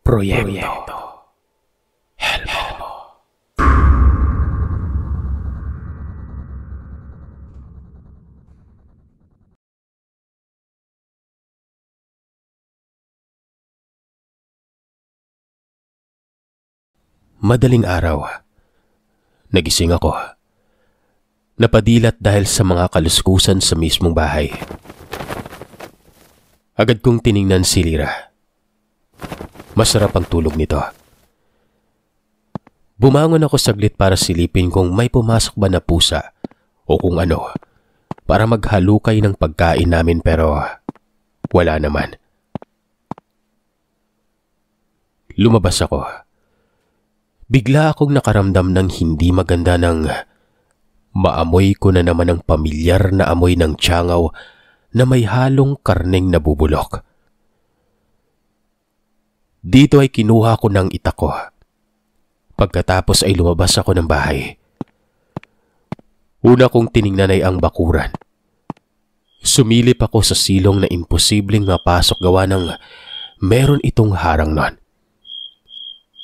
Proyekto Helmo. Madaling araw, nagising ako. Napadilat dahil sa mga kaluskusan sa mismong bahay. Agad kong tiningnan si Lira. Masarap ang tulog nito. Bumangon ako saglit para silipin kung may pumasok ba na pusa o kung ano para maghalukay ng pagkain namin, pero wala naman. Lumabas ako. Bigla akong nakaramdam ng hindi maganda nang maamoy ko na naman ang pamilyar na amoy ng tiyangaw na may halong karneng nabubulok. Dito ay kinuha ko ng itak ko. Pagkatapos ay lumabas ako ng bahay. Una kong tiningnan ay ang bakuran. Sumilip ako sa silong na imposibleng mapasok gawa ng meron itong harang nun.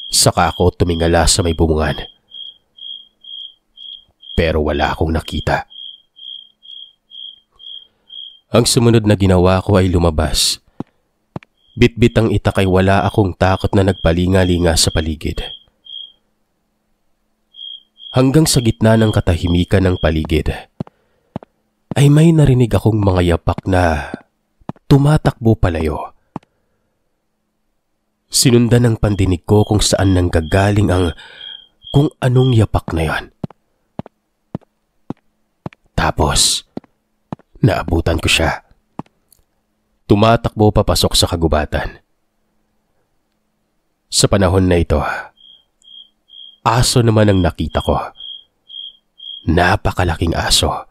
Saka ako tumingala sa may bumungan. Pero wala akong nakita. Ang sumunod na ginawa ko ay lumabas. Bitbit ang itak ay wala akong takot na nagpalinga-linga sa paligid. Hanggang sa gitna ng katahimikan ng paligid, ay may narinig akong mga yapak na tumatakbo palayo. Sinundan ng pandinig ko kung saan nanggagaling ang kung anong yapak na yon. Tapos, naabutan ko siya. Tumatakbo papasok sa kagubatan. Sa panahon na ito, aso naman ang nakita ko. Napakalaking aso.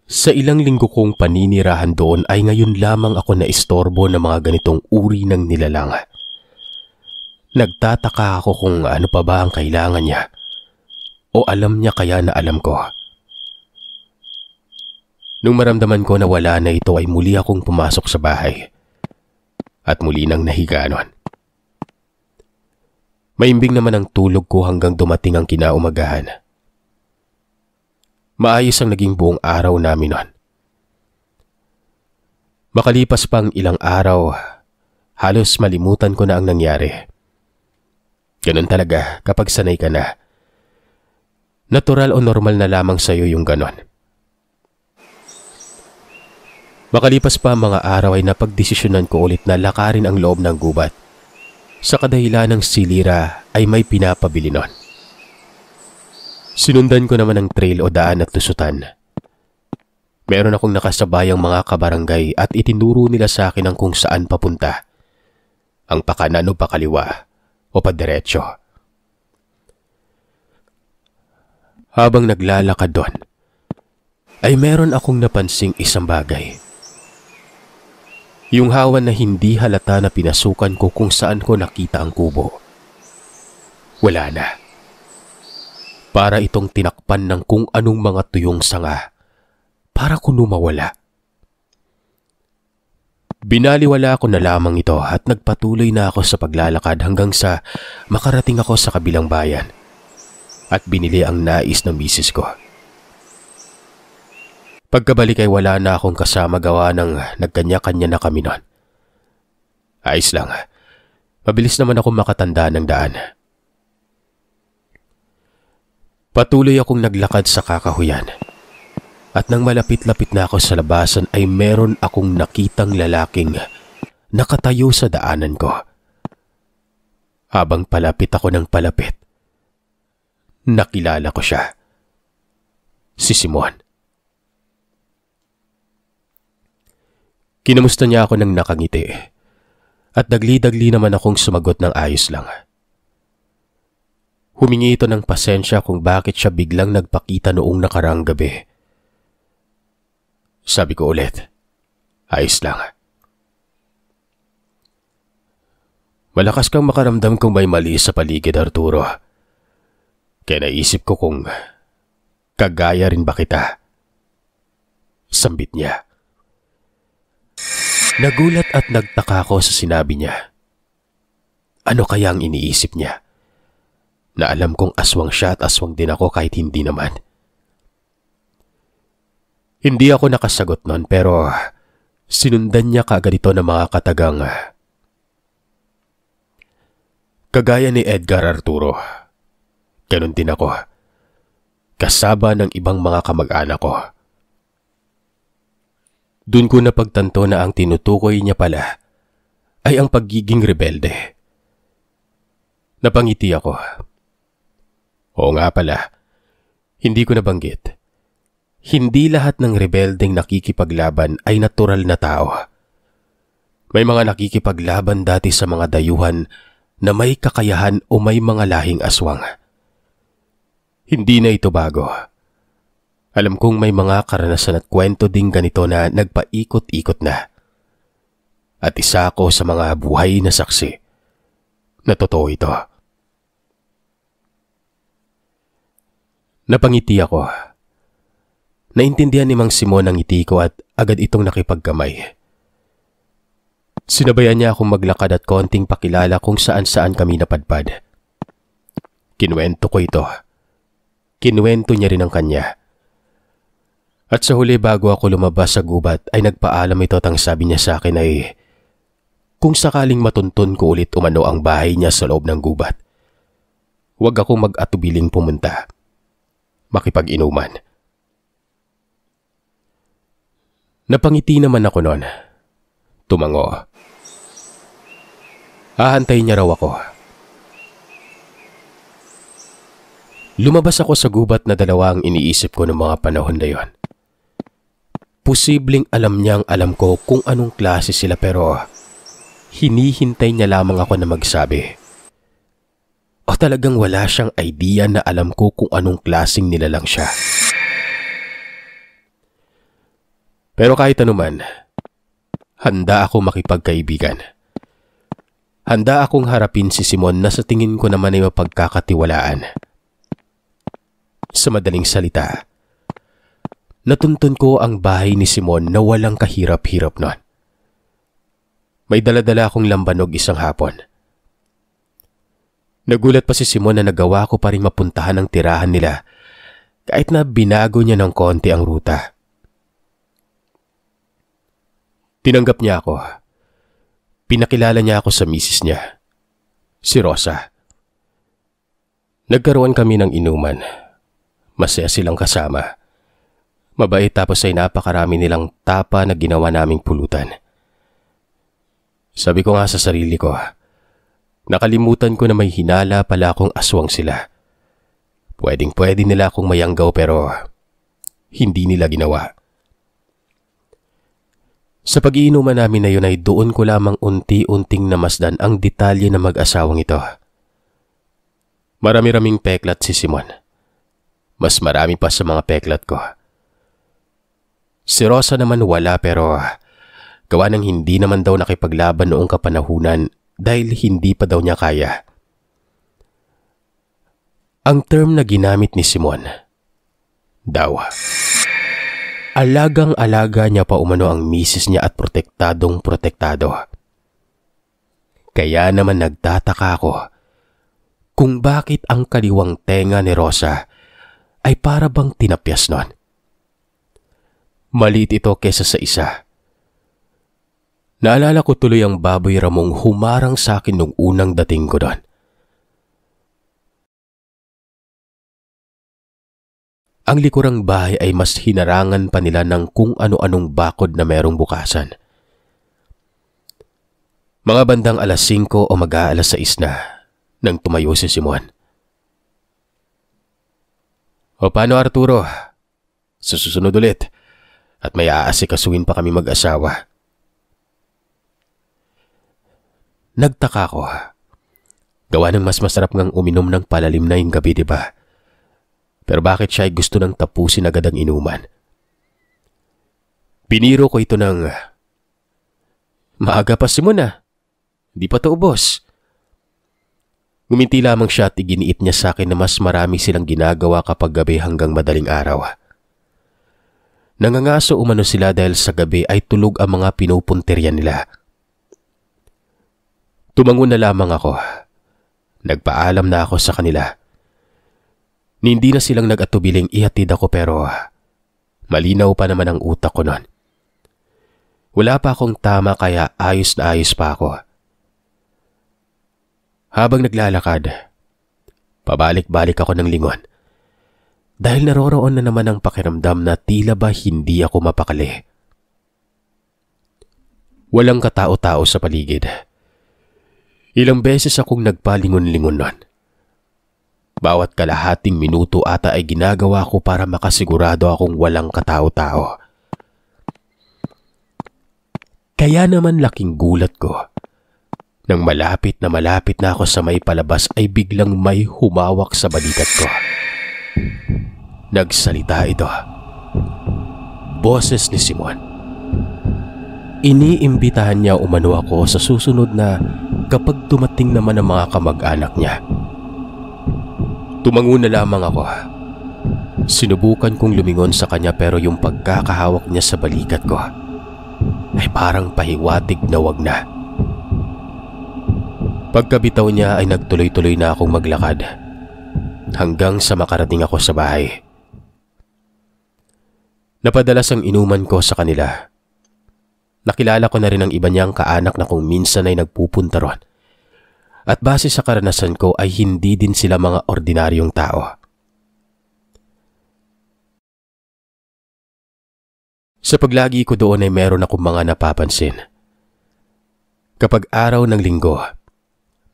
Sa ilang linggo kong paninirahan doon ay ngayon lamang ako na istorbo ng mga ganitong uri ng nilalang. Nagtataka ako kung ano pa ba ang kailangan niya o alam niya kaya na alam ko. Nung maramdaman ko na wala na ito ay muli akong pumasok sa bahay at muli nang nahiga nun. Maimbing naman ang tulog ko hanggang dumating ang kinaumagahan. Maayos ang naging buong araw namin nun. Makalipas pang ilang araw, halos malimutan ko na ang nangyari. Ganun talaga kapag sanay ka na. Natural o normal na lamang sa'yo yung ganon. Makalipas pa mga araw ay napagdesisyonan ko ulit na lakarin ang loob ng gubat. Sa kadahilan ng si Lira ay may pinapabili nun. Sinundan ko naman ang trail o daan at lusutan. Meron akong nakasabayang mga kabarangay at itinuro nila sa akin ang kung saan papunta. Ang pakanan o pakaliwa o padiretso. Habang naglalakad doon, ay meron akong napansing isang bagay. Yung hawan na hindi halata na pinasukan ko kung saan ko nakita ang kubo. Wala na. Para itong tinakpan ng kung anong mga tuyong sanga. Para kung lumawala. Binaliwala ko na lamang ito at nagpatuloy na ako sa paglalakad hanggang sa makarating ako sa kabilang bayan. At binili ang nais ng misis ko. Pagkabalik ay wala na akong kasama gawa ng nagkanya-kanya na kami nun. Ayos lang. Mabilis naman akong makatanda ng daan. Patuloy akong naglakad sa kakahuyan. At nang malapit-lapit na ako sa labasan ay meron akong nakitang lalaking nakatayo sa daanan ko. Habang palapit ako ng palapit, nakilala ko siya. Si Simon. Kinamusta niya ako ng nakangiti at dagli-dagli naman akong sumagot ng ayos lang. Humingi ito ng pasensya kung bakit siya biglang nagpakita noong nakaraang gabi. Sabi ko ulit, ayos lang. Malakas kang makaramdam kung may mali sa paligid, Arturo. Kaya naisip ko kung kagaya rin ba kita. Sambit niya. Nagulat at nagtaka ako sa sinabi niya. Ano kaya ang iniisip niya? Na alam kong aswang siya at aswang din ako kahit hindi naman. Hindi ako nakasagot nun pero sinundan niya kaagad ito ng mga katagang. Kagaya ni Edgar Arturo, ganun din ako. Kasaba ng ibang mga kamag-anak ko. Doon ko napagtanto na ang tinutukoy niya pala ay ang pagiging rebelde. Napangiti ako. Oo nga pala, hindi ko nabanggit. Hindi lahat ng rebeldeng nakikipaglaban ay natural na tao. May mga nakikipaglaban dati sa mga dayuhan na may kakayahan o may mga lahing aswang. Hindi na ito bago. Alam kong may mga karanasan at kwento ding ganito na nagpaikot-ikot na. At isa ako sa mga buhay na saksi na totoo ito. Napangiti ako. Naintindihan ni Mang Simon ang ngiti ko at agad itong nakipagkamay. Sinabayan niya akong maglakad at konting pakilala kung saan-saan kami napadpad. Kinuwento ko ito. Kinuwento niya rin ang kanya. At sa huli bago ako lumabas sa gubat ay nagpaalam ito at ang sabi niya sa akin ay kung sakaling matuntun ko ulit umano ang bahay niya sa loob ng gubat, huwag akong mag-atubiling pumunta. Makipag-inuman. Napangiti naman ako noon. Tumango. Ahantayin niya raw ako. Lumabas ako sa gubat na dalawa ang iniisip ko ng mga panahon na yon. Posibleng alam niyang alam ko kung anong klase sila pero hinihintay niya lamang ako na magsabi. O talagang wala siyang idea na alam ko kung anong klaseng nilalang siya. Pero kahit anuman, handa ako makipagkaibigan. Handa akong harapin si Simon na sa tingin ko naman ay mapagkakatiwalaan. Sa madaling salita, natuntun ko ang bahay ni Simon na walang kahirap-hirap nun. May daladala akong lambanog isang hapon. Nagulat pa si Simon na nagawa ko pa rin mapuntahan ang tirahan nila kahit na binago niya ng konti ang ruta. Tinanggap niya ako. Pinakilala niya ako sa misis niya, si Rosa. Nagkaroon kami ng inuman. Masaya silang kasama. Mabait tapos ay napakarami nilang tapa na ginawa naming pulutan. Sabi ko nga sa sarili ko, nakalimutan ko na may hinala pala akong aswang sila. Pwedeng-pwede nila akong mayanggaw pero hindi nila ginawa. Sa pag-iinuman namin na yun ay doon ko lamang unti-unting namasdan ang detalye ng mag-asawang ito. Marami-raming peklat si Simon. Mas marami pa sa mga peklat ko. Si Rosa naman wala pero gawa ng hindi naman daw nakipaglaban noong kapanahunan dahil hindi pa daw niya kaya. Ang term na ginamit ni Simon, daw. Alagang-alaga niya pa umano ang misis niya at protektadong-protektado. Kaya naman nagtataka ako kung bakit ang kaliwang tenga ni Rosa ay para bang tinapyas nun. Maliit ito kesa sa isa. Naalala ko tuloy ang baboy ramong humarang sa akin nung unang dating ko doon. Ang likurang bahay ay mas hinarangan pa nila ng kung ano-anong bakod na merong bukasan. Mga bandang alas 5 o mag-aalas 6 na nang tumayo si Simon. O paano Arturo? Susunod ulit at may aasikasuhin pa kami mag-asawa. Nagtaka ko. Gawa ng mas masarap ngang uminom ng palalim na yung gabi, diba? Pero bakit siya ay gusto nang tapusin agad ang inuman? Biniro ko ito ng, maaga pa Simon ah. Di pa to ubos. Nguminti lamang siya at iginiit niya sa akin na mas marami silang ginagawa kapag gabi hanggang madaling araw. Nangangaso umano sila dahil sa gabi ay tulog ang mga pinupuntirya nila. Tumango na lamang ako. Nagpaalam na ako sa kanila. Hindi na silang nag-atubiling ihatid ako pero malinaw pa naman ang utak ko noon. Wala pa akong tama kaya ayos na ayos pa ako. Habang naglalakad, pabalik-balik ako ng lingon. Dahil naroroon na naman ang pakiramdam na tila ba hindi ako mapakali. Walang katao-tao sa paligid. Ilang beses akong nagpalingon-lingon nun. Bawat kalahating minuto ata ay ginagawa ko para makasigurado akong walang katao-tao. Kaya naman laking gulat ko. Nang malapit na ako sa may palabas ay biglang may humawak sa balikat ko. Nagsalita ito. Boses ni Simon. Iniimbitahan niya umano ako sa susunod na kapag dumating naman ang mga kamag-anak niya. Tumango na lamang ako. Sinubukan kong lumingon sa kanya pero yung pagkakahawak niya sa balikat ko ay parang pahiwatig na wag na. Pagkabitaw niya ay nagtuloy-tuloy na akong maglakad hanggang sa makarating ako sa bahay. Napadalas ang inuman ko sa kanila. Nakilala ko na rin ang iba niyang kaanak na kung minsan ay nagpupunta ron. At base sa karanasan ko ay hindi din sila mga ordinaryong tao. Sa paglagi ko doon ay meron akong mga napapansin. Kapag araw ng linggo,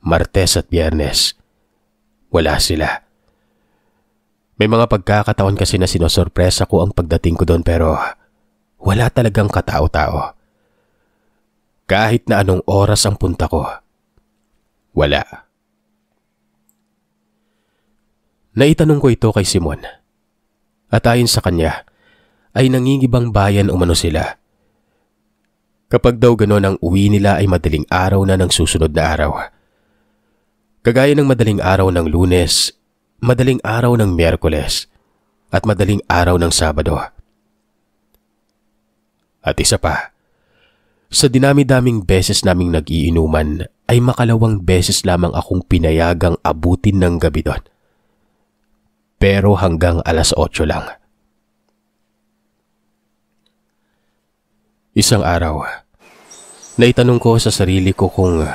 Martes at Biyernes, wala sila. May mga pagkakataon kasi na sinosorpresa ko ang pagdating ko doon pero wala talagang katao-tao. Kahit na anong oras ang punta ko, wala. Naitanong ko ito kay Simon. At ayon sa kanya, ay nangingibang bayan umano sila. Kapag daw ganon ang uwi nila ay madaling araw na ng susunod na araw. Kagaya ng madaling araw ng Lunes, madaling araw ng Miyerkules, at madaling araw ng Sabado. At isa pa, sa dinami-daming beses naming nag-iinuman ay makalawang beses lamang akong pinayagang abutin ng gabi doon. Pero hanggang 8:00 lang. Isang araw, naitanong ko sa sarili ko kung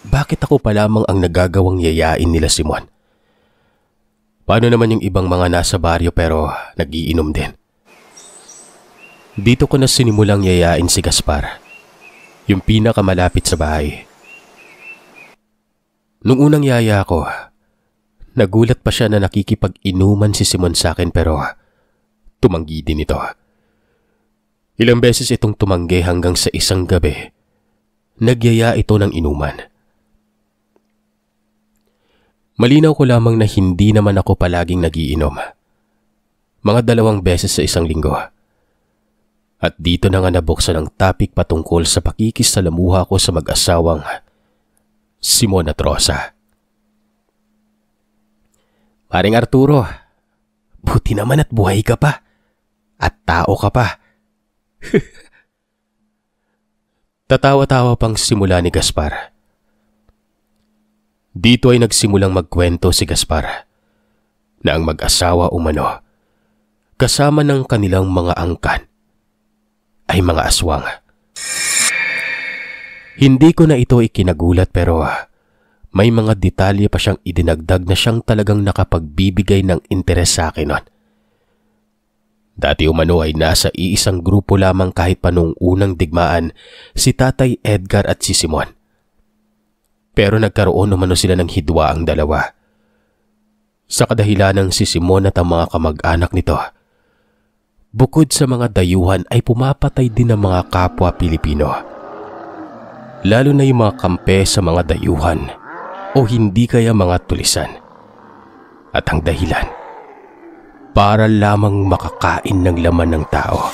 bakit ako pa lamang ang nagagawang yayain nila Simon. Paano naman yung ibang mga nasa baryo pero nag-iinom din? Dito ko na sinimulang yayain si Gaspar, yung pinakamalapit sa bahay. Nung unang yaya ko, nagulat pa siya na nakikipag-inuman si Simon sa akin pero tumanggi din ito. Ilang beses itong tumanggi hanggang sa isang gabi, nagyaya ito ng inuman. Malinaw ko lamang na hindi naman ako palaging nagiinom. Mga 2 beses sa isang linggo. At dito na nga nabuksan ang topic patungkol sa pakikisalamuha ko sa mag-asawang Simon at Rosa. Paring Arturo, buti naman at buhay ka pa. At tao ka pa. Tatawa-tawa pang simula ni Gaspar. Dito ay nagsimulang magkwento si Gaspar na ang mag-asawa umano kasama ng kanilang mga angkan ay mga aswang. Hindi ko na ito ikinagulat pero may mga detalye pa siyang idinagdag na siyang talagang nakapagbibigay ng interes sa akin nun. Dati umano ay nasa iisang grupo lamang kahit pa nung unang digmaan si Tatay Edgar at si Simon. Pero nagkaroon umano sila ng hidwa ang dalawa. Sa kadahilanang si Simon at ang mga kamag-anak nito, bukod sa mga dayuhan ay pumapatay din ng mga kapwa Pilipino. Lalo na yung mga kampe sa mga dayuhan o hindi kaya mga tulisan. At ang dahilan, para lamang makakain ng laman ng tao.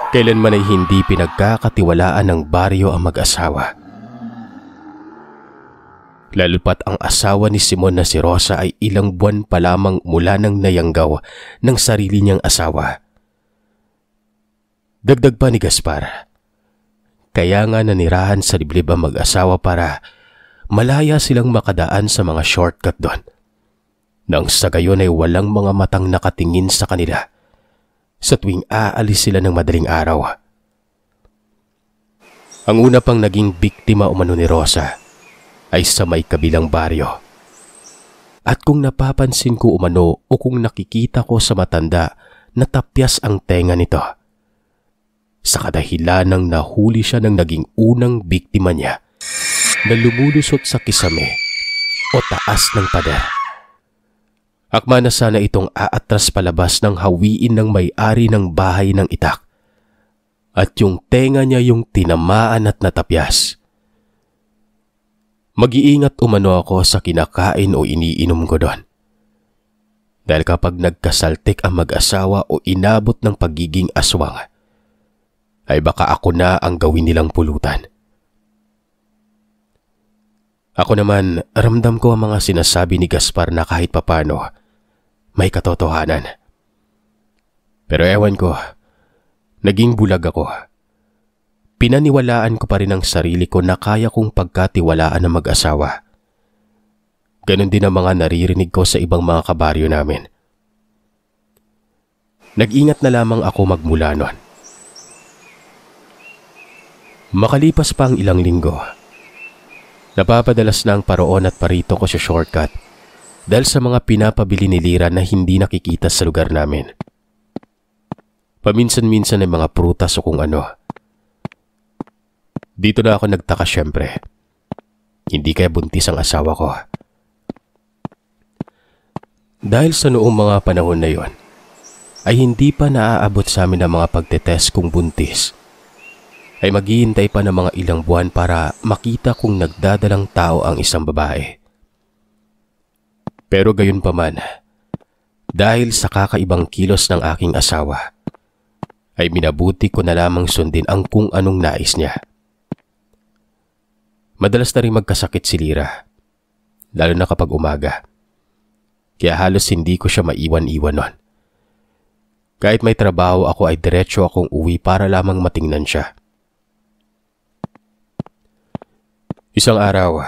Kailanman ay hindi pinagkakatiwalaan ng baryo ang mag-asawa. Lalo pat ang asawa ni Simon na si Rosa ay ilang buwan pa lamang mula nang nayanggaw ng sarili niyang asawa. Dagdag pa ni Gaspar, kaya nga nanirahan sa liblib ang mag-asawa para malaya silang makadaan sa mga shortcut doon. Nang sa gayon ay walang mga matang nakatingin sa kanila sa tuwing aalis sila ng madaling araw. Ang una pang naging biktima umano ni Rosa ay sa may kabilang baryo. At kung napapansin ko umano o kung nakikita ko sa matanda na tapyas ang tenga nito, sa kadahilan ng nahuli siya ng naging unang biktima niya na lumulusot sa kisame o taas ng pader. Akma na sana itong aatras palabas ng hawiin ng may-ari ng bahay ng itak. At yung tenga niya yung tinamaan at natapyas. Mag-iingat umano ako sa kinakain o iniinom ko doon. Dahil kapag nagkasaltik ang mag-asawa o inabot ng pagiging aswang, ay baka ako na ang gawin nilang pulutan. Ako naman, ramdam ko ang mga sinasabi ni Gaspar na kahit papano may katotohanan. Pero ewan ko, naging bulag ako. Pinaniwalaan ko pa rin ang sarili ko na kaya kong pagkatiwalaan ng mag-asawa. Ganon din ang mga naririnig ko sa ibang mga kabaryo namin. Nag-ingat na lamang ako magmula nun. Makalipas pa ang ilang linggo, napapadalas na ang paroon at parito ko sa shortcut dahil sa mga pinapabili ni Lira na hindi nakikita sa lugar namin. Paminsan-minsan ay mga prutas o kung ano. Dito na ako nagtaka syempre. Hindi kaya buntis ang asawa ko. Dahil sa noong mga panahon na yon, ay hindi pa naaabot sa amin ang mga pagtetest kung buntis. Ay maghihintay pa ng mga ilang buwan para makita kung nagdadalang tao ang isang babae. Pero gayon pa man, dahil sa kakaibang kilos ng aking asawa, ay minabuti ko na lamang sundin ang kung anong nais niya. Madalas na rin magkasakit si Lira, lalo na kapag umaga. Kaya halos hindi ko siya maiwan-iwan nun. Kahit may trabaho ako ay diretso akong uwi para lamang matingnan siya. Isang araw,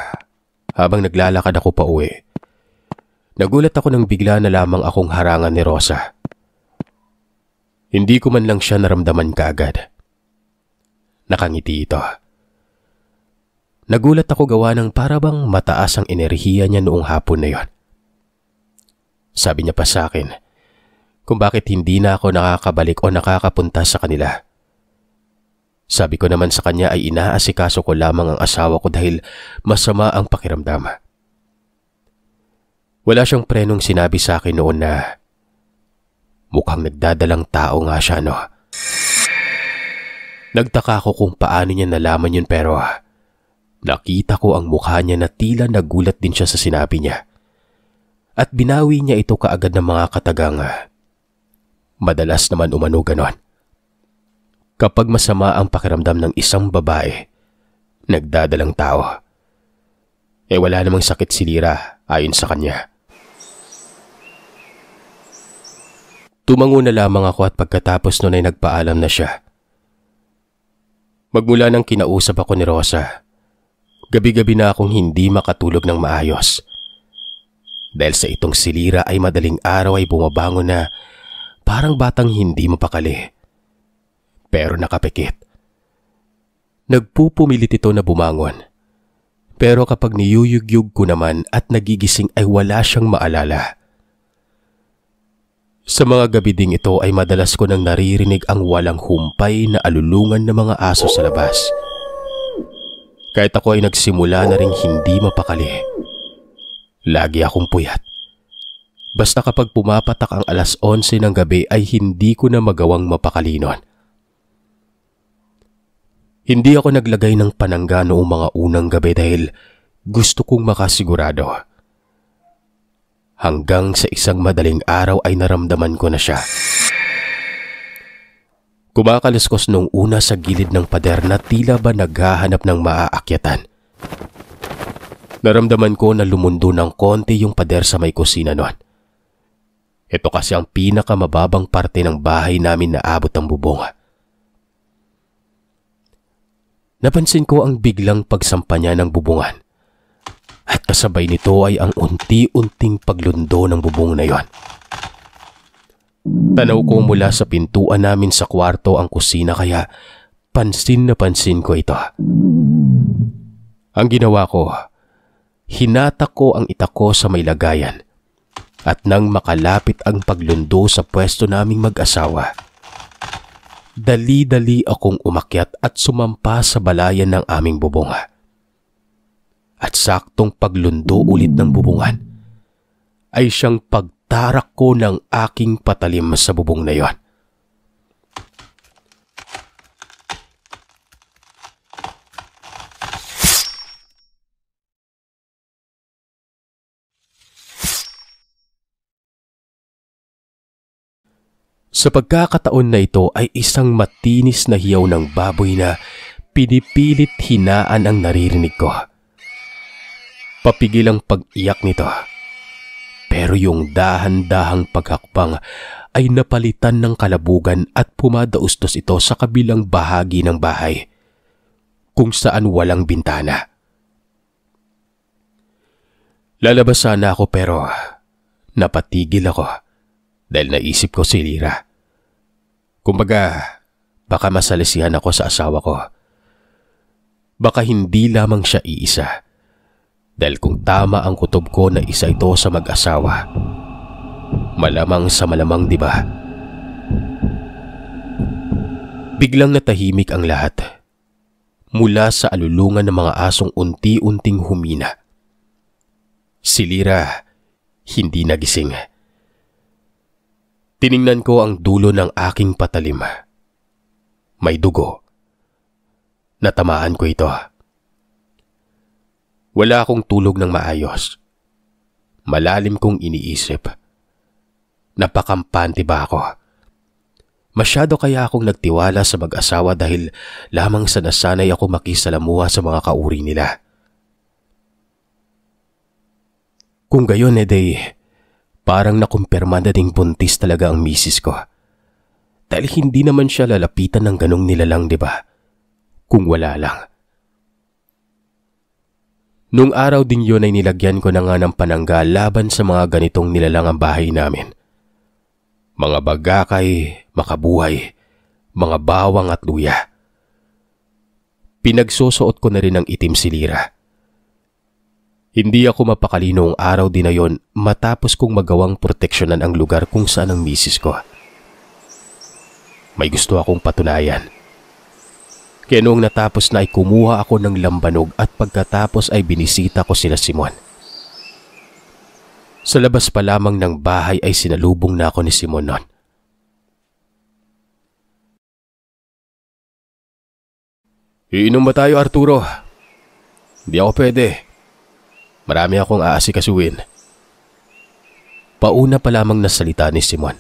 habang naglalakad ako pa uwi, nagulat ako nang bigla na lamang akong harangan ni Rosa. Hindi ko man lang siya naramdaman kaagad. Nakangiti ito. Nagulat ako gawa ng parabang mataas ang enerhiya niya noong hapon na yon. Sabi niya pa sa akin kung bakit hindi na ako nakakabalik o nakakapunta sa kanila. Sabi ko naman sa kanya ay inaasikaso ko lamang ang asawa ko dahil masama ang pakiramdam. Wala siyang prenong sinabi sa akin noon na mukhang nagdadalang tao nga siya, no? Nagtaka ako kung paano niya nalaman yun pero nakita ko ang mukha niya na tila nagulat din siya sa sinabi niya. At binawi niya ito kaagad ng mga katagang madalas naman umano ganon. Kapag masama ang pakiramdam ng isang babae, nagdadalang tao. Wala namang sakit si Lira ayon sa kanya. Tumango na lamang ako at pagkatapos nun ay nagpaalam na siya. Magmula nang kinausap ako ni Rosa, gabi-gabi na akong hindi makatulog ng maayos. Dahil sa itong si Lira ay madaling araw ay bumabangon na parang batang hindi mapakali. Pero nakapikit. Nagpupumilit ito na bumangon. Pero kapag niyuyugyug ko naman at nagigising ay wala siyang maalala. Sa mga gabi ding ito ay madalas ko nang naririnig ang walang humpay na alulungan ng mga aso sa labas. Kahit ako ay nagsimula na ring hindi mapakali. Lagi akong puyat. Basta kapag pumapatak ang 11:00 ng gabi ay hindi ko na magawang mapakali nun. Hindi ako naglagay ng panangga noong mga unang gabi dahil gusto kong makasigurado. Hanggang sa isang madaling araw ay naramdaman ko na siya. Kumakaliskos nung una sa gilid ng pader na tila ba naghahanap ng maaakyatan. Naramdaman ko na lumundo ng konti yung pader sa may kusina nun. Ito kasi ang pinakamababang parte ng bahay namin na abot ang bubong. napansin ko ang biglang pagsampa niya ng bubungan. At kasabay nito ay ang unti-unting paglundo ng bubong na yon. Tanaw ko mula sa pintuan namin sa kwarto ang kusina kaya pansin na pansin ko ito. Ang ginawa ko, hinatak ko ang itak ko sa may lagayan at nang makalapit ang paglundo sa pwesto naming mag-asawa, dali-dali akong umakyat at sumampa sa balayan ng aming bubong. At saktong paglundo ulit ng bubungan ay siyang pagtarak ko ng aking patalim sa bubong na yon. Sa pagkakataon na ito ay isang matinis na hiyaw ng baboy na pinipilit hinaan ang naririnig ko. Papigil ang pag-iyak nito. Pero yung dahan-dahang paghakbang ay napalitan ng kalabugan at pumadaustos ito sa kabilang bahagi ng bahay, kung saan walang bintana. Lalabas sana ako pero napatigil ako dahil naisip ko si Lira. Kumbaga, baka masalisihan ako sa asawa ko. Baka hindi lamang siya iisa. Dahil kung tama ang kutob ko na isa ito sa mag-asawa, malamang sa malamang, di ba? Biglang natahimik ang lahat. Mula sa alulungan ng mga asong unti-unting humina. Si Lira hindi nagising. Tiningnan ko ang dulo ng aking patalim. May dugo. Natamaan ko ito. Wala akong tulog ng maayos. Malalim kong iniisip. Napakampante ba ako? Masyado kaya akong nagtiwala sa mag-asawa dahil lamang sa nasanay ako makisalamuha sa mga kauri nila. Kung gayon parang nakumpirma na ding buntis talaga ang misis ko. Dahil hindi naman siya lalapitan ng ganong nilalang, di ba? Kung wala lang. Nung araw din yun ay nilagyan ko na nga ng panangga laban sa mga ganitong nilalang ang bahay namin. Mga bagakay, makabuhay, mga bawang at luya. Pinagsusuot ko na rin ng itim si Lira. Hindi ako mapakali noong araw din na yon matapos kong magawang proteksyonan ang lugar kung saan ang misis ko. May gusto akong patunayan. Kaya noong natapos na ay kumuha ako ng lambanog at pagkatapos ay binisita ko sila Simon. Sa labas pa lamang ng bahay ay sinalubong na ako ni Simon noon. Iinom ba tayo, Arturo? Di ako pwede. Marami akong aasikasuhin. Pauna pa lamang na salita ni Simon.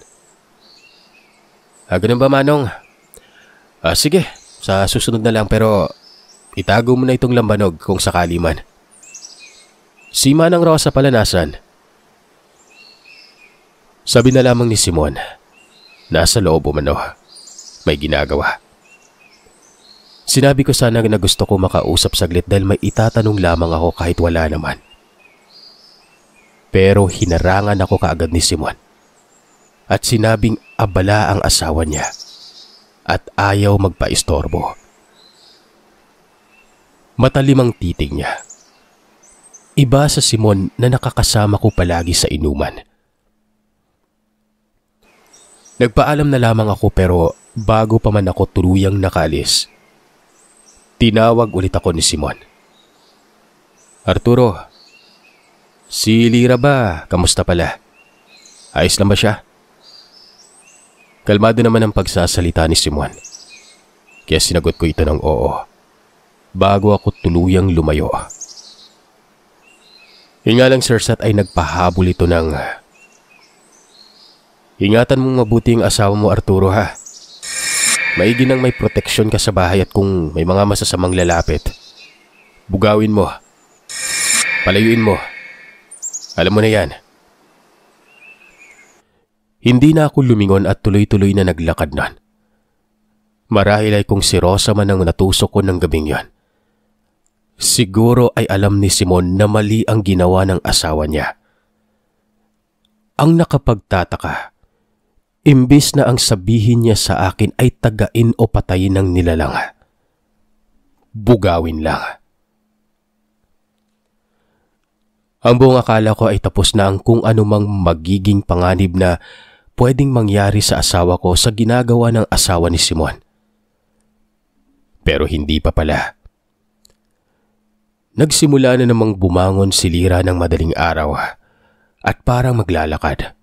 Ganun ba, Manong? Sige. Sa susunod na lang pero itago mo na itong lambanog kung sakali man. Si Manang Rosa pala nasan? Sabi na lamang ni Simon. Nasa loob umano. May ginagawa. Sinabi ko sana na gusto ko makausap saglit dahil may itatanong lamang ako kahit wala naman. Pero hinarangan ako kaagad ni Simon. At sinabing abala ang asawa niya. At ayaw magpaistorbo. Matalim ang titig niya. Iba sa Simon na nakakasama ko palagi sa inuman. Nagpaalam na lamang ako pero bago pa man ako tuluyang nakaalis, tinawag ulit ako ni Simon. Arturo, si Lira ba? Kamusta pala? Ayos lang ba siya? Kalmado naman ang pagsasalita ni Simon. Kaya sinagot ko ito ng oo. Bago ako tuluyang lumayo. Yun nga lang, Sir Sat, ay nagpahabol ito ng ingatan mong mabuti ang asawa mo, Arturo, ha? Maigi nang may proteksyon ka sa bahay at kung may mga masasamang lalapit, bugawin mo. Palayuin mo. Alam mo na yan. Hindi na ako lumingon at tuloy-tuloy na naglakad nun. Marahil ay kung si Rosa man ang natusok ko ng gabing yon, Siguro ay alam ni Simon na mali ang ginawa ng asawa niya. Ang nakapagtataka, imbis na ang sabihin niya sa akin ay tagain o patayin ng nilalang, bugawin lang. Ang buong akala ko ay tapos na ang kung anumang magiging panganib na pwedeng mangyari sa asawa ko sa ginagawa ng asawa ni Simon. Pero hindi pa pala. Nagsimula na namang bumangon si Lira ng madaling araw at parang maglalakad.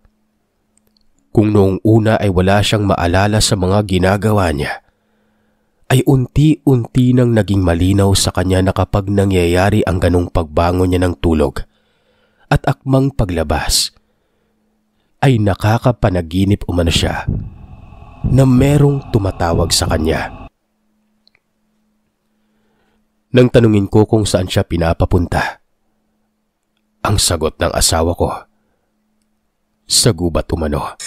Kung noong una ay wala siyang maalala sa mga ginagawa niya, ay unti-unti nang naging malinaw sa kanya na kapag nangyayari ang ganong pagbangon niya ng tulog at akmang paglabas, ay nakakapanaginip umano siya na merong tumatawag sa kanya. Nang tanungin ko kung saan siya pinapapunta, ang sagot ng asawa ko, sa gubat umano.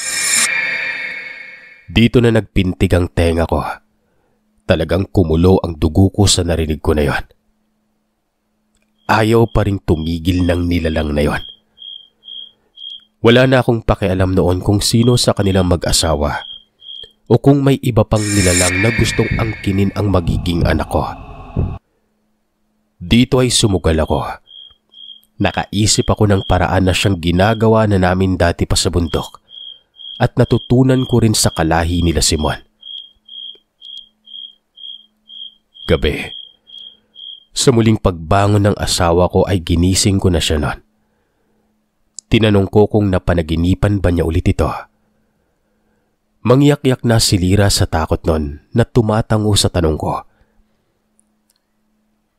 Dito na nagpintig ang tenga ko. Talagang kumulo ang dugo ko sa narinig ko na yon. Ayaw pa ring tumigil ng nilalang na yon. Wala na akong pakialam noon kung sino sa kanilang mag-asawa o kung may iba pang nilalang na gustong angkinin ang magiging anak ko. Dito ay sumugal ako. Nakaisip ako ng paraan na siyang ginagawa na namin dati pa sa bundok at natutunan ko rin sa kalahi nila Simon. Gabi, sa muling pagbangon ng asawa ko ay ginising ko na siya noon. Tinanong ko kung napanaginipan ba niya ulit ito. Mangyak-yak na si Lira sa takot noon na tumatango sa tanong ko.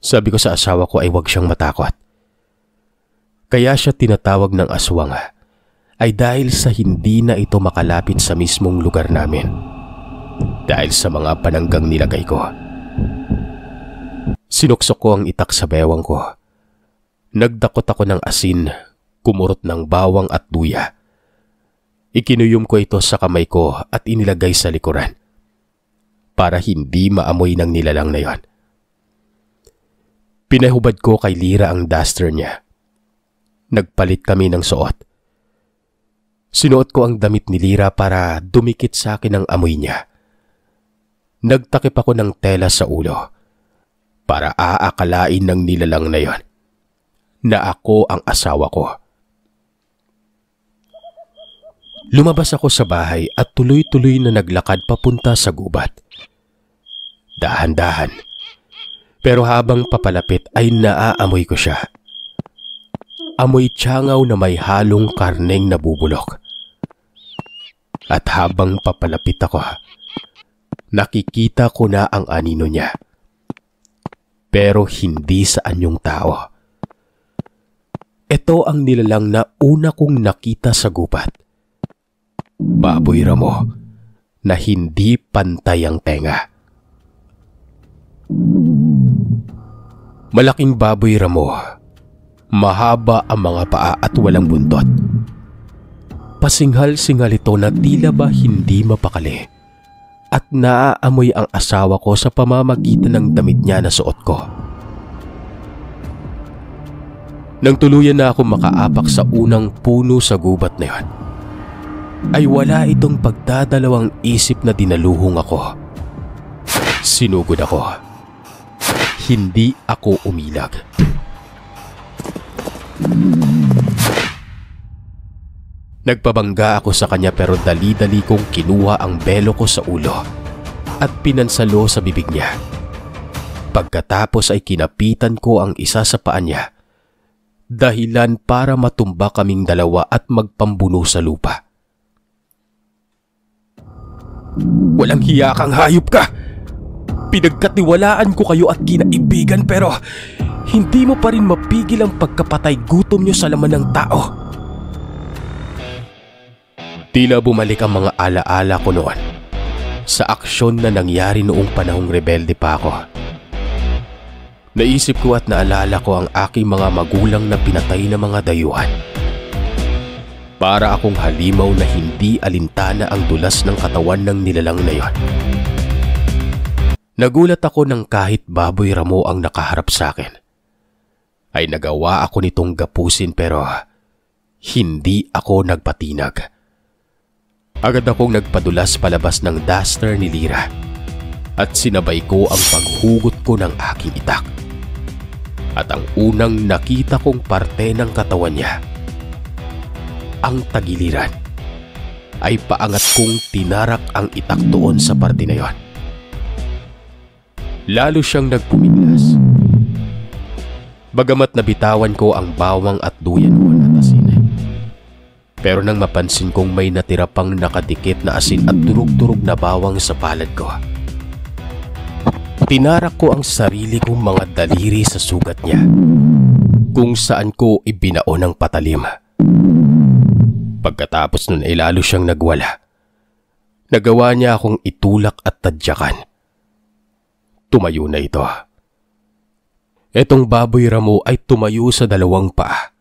Sabi ko sa asawa ko ay huwag siyang matakot. Kaya siya tinatawag ng aswang ay dahil sa hindi na ito makalapit sa mismong lugar namin. Dahil sa mga pananggang nilagay ko. Sinuksok ko ang itak sa bewang ko. Nagdakot ako ng asin, kumurot ng bawang at luya. Ikinuyom ko ito sa kamay ko at inilagay sa likuran para hindi maamoy ng nilalang na yon. Pinahubad ko kay Lira ang duster niya. Nagpalit kami ng suot. Sinuot ko ang damit ni Lira para dumikit sa akin ang amoy niya. Nagtakip ako ng tela sa ulo para aakalain ng nilalang na yon na ako ang asawa ko. Lumabas ako sa bahay at tuloy-tuloy na naglakad papunta sa gubat. Dahan-dahan. Pero habang papalapit ay naaamoy ko siya. Amoy tiyangaw na may halong karneng nabubulok. At habang papalapit ako, nakikita ko na ang anino niya. Pero hindi sa anyong tao. Ito ang nilalang na una kong nakita sa gubat. Baboy ramo na hindi pantay ang tenga. Malaking baboy ramo. Mahaba ang mga paa at walang buntot. Pasinghal-singhal ito na tila ba hindi mapakali at naaamoy ang asawa ko sa pamamagitan ng damit niya na suot ko. Nang tuluyan na ako makaapak sa unang puno sa gubat na yon, ay wala itong pagdadalawang isip na dinaluhong ako. Sinugod ako. Hindi ako umilag. Nagpabangga ako sa kanya pero dali-dali kong kinuha ang belo ko sa ulo at pinansalo sa bibig niya. Pagkatapos ay kinapitan ko ang isa sa paa niya, dahilan para matumba kaming dalawa at magpambuno sa lupa. Walang hiya kang hayop ka! Pinagkatiwalaan ko kayo at kinaibigan pero hindi mo pa rin mapigil ang pagkapatay gutom niyo sa laman ng tao. Tila bumalik ang mga alaala ko noon sa aksyon na nangyari noong panahong rebelde pa ako. Naisip ko at naalala ko ang aking mga magulang na pinatay na mga dayuhan. Para akong halimaw na hindi alintana ang dulas ng katawan ng nilalang na yon. Nagulat ako nang kahit baboy ramo ang nakaharap sa akin. ay nagawa ako nitong gapusin pero hindi ako nagpatinag. Agad akong nagpadulas palabas ng duster ni Lyra at sinabay ko ang paghugot ko ng aking itak. At ang unang nakita kong parte ng katawan niya, ang tagiliran, ay paangat kong tinarak ang itak doon sa parte na yon. Lalo siyang nagpumiglas. Bagamat nabitawan ko ang bawang at duyan ko at asin. Pero nang mapansin kong may natira pang nakadikit na asin at durug-durug na bawang sa palad ko, tinarak ko ang sarili kong mga daliri sa sugat niya, kung saan ko ibinaon ng patalim. Pagkatapos nun ay lalo siyang nagwala. Nagawa niya akong itulak at tadyakan. Tumayo na ito. Etong baboy ramo ay tumayo sa dalawang paa.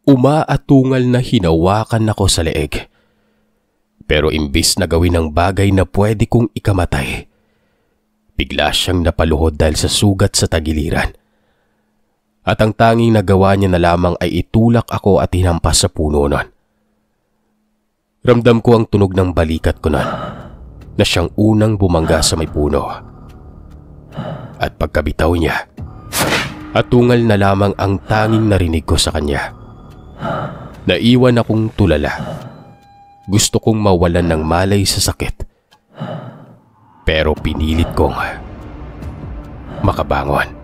Umaatungal na hinawakan ako sa leeg. Pero imbis na gawin ang bagay na pwede kong ikamatay, bigla siyang napaluhod dahil sa sugat sa tagiliran. At ang tanging nagawa niya na lamang ay itulak ako at hinampas sa puno nun. Ramdam ko ang tunog ng balikat ko nun, na siyang unang bumangga sa may puno. At pagkabitaw niya, atungal na lamang ang tanging narinig ko sa kanya. Naiwan akong tulala. Gusto kong mawalan ng malay sa sakit. Pero pinilit kong makabangon.